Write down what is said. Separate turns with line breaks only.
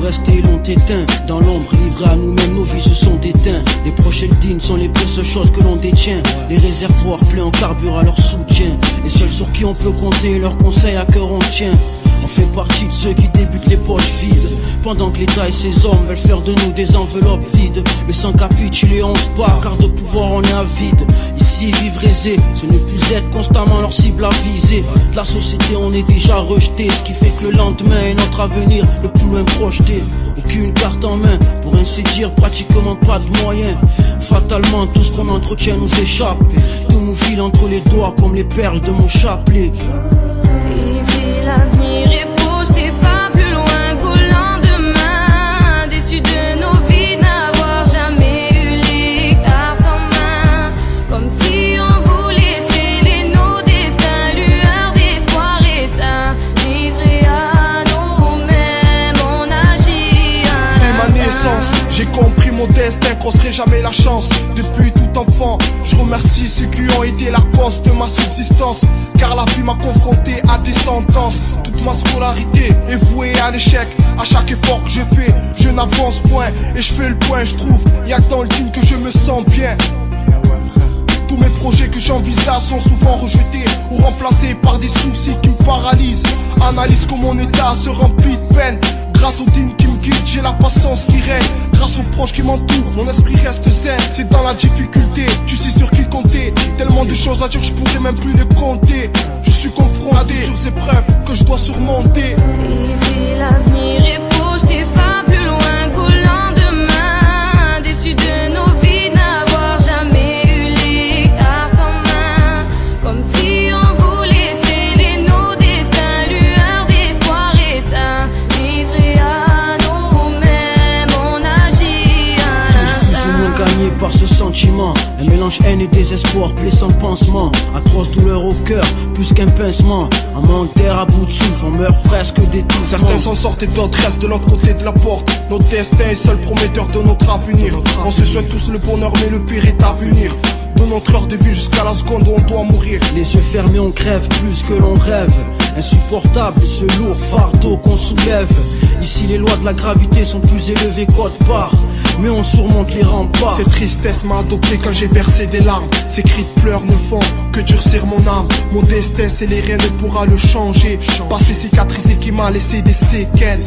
restés, l'ont éteint. Dans l'ombre, livrés à nous-mêmes, nos vies se sont éteints. Les prochaines dînes sont les pires choses que l'on détient. Les réservoirs pleins en carburant à leur soutien. Les seuls sur qui on peut compter, leurs conseils à cœur on tient. On fait partie de ceux qui débutent les poches vides, pendant que l'État et ses hommes veulent faire de nous des enveloppes vides. Mais sans capituler on se bat, car de pouvoir on est avide. Ici vivre aisé, ce n'est plus être constamment leur cible à viser. De la société on est déjà rejeté, ce qui fait que le lendemain est notre avenir le plus loin projeté. Aucune carte en main, pour ainsi dire pratiquement pas de moyens. Fatalement tout ce qu'on entretient nous échappe. Tout nous file entre les doigts comme les perles de mon chapelet.
Ici l'avenir est projeté pas plus loin qu'au lendemain. Déçus de nos vies n'avoir jamais eu les cartes en main. Comme si on voulait sceller nos destins, lueur d'espoir éteint. Livrés à nous-mêmes, on agit à
ma naissance, j'ai compris mon destin, qu'on serait jamais la chance. Depuis tout enfant, je remercie ceux qui ont été la cause de ma subsistance. Car la vie m'a confronté à des sentences. Toute ma scolarité est vouée à l'échec. À chaque effort que je fais, je n'avance point. Et je fais le point, je trouve, y'a que dans le team que je me sens bien. Tous mes projets que j'envisage sont souvent rejetés ou remplacés par des soucis qui me paralysent. Analyse comme mon état se remplit de peine. Grâce au team qui me guide, j'ai la patience qui règne. Grâce aux proches qui m'entourent, mon esprit reste zen. C'est dans la difficulté, tu sais sur qui compter. Tellement de choses à dire, je pourrais même plus les compter. Je suis confronté à des épreuves que je dois surmonter.
Ici l'avenir est projeté pas plus loin qu'au lendemain. Déçus de nos vies n'avoir jamais eu les cartes en main. Comme si on voulait sceller nos destins, lueur d'espoir éteint. Livrés à nous-mêmes, on agit à l'instinct.
Plus ou moins gagnés par ce sentiment, un mélange haine et désespoir, blessant pansement. Atroce douleur au cœur, plus qu'un pincement. Un manque d'air à bout de souffle, on meurt presque d'étouffement.
Certains s'en sortent et d'autres restent de l'autre côté de la porte. Notre destin est seul prometteur de notre avenir. On se souhaite tous le bonheur mais le pire est à venir. De notre heure de vie jusqu'à la seconde où on doit mourir.
Les yeux fermés on crève plus que l'on rêve. Insupportable ce lourd fardeau qu'on soulève. Ici les lois de la gravité sont plus élevées qu'autre part, mais on surmonte les remparts.
Cette tristesse m'a adopté quand j'ai versé des larmes. Ces cris de pleurs ne font que durcir mon âme. Mon destin scellé, rien ne pourra le changer. Passé cicatrisé qui m'a laissé des séquelles.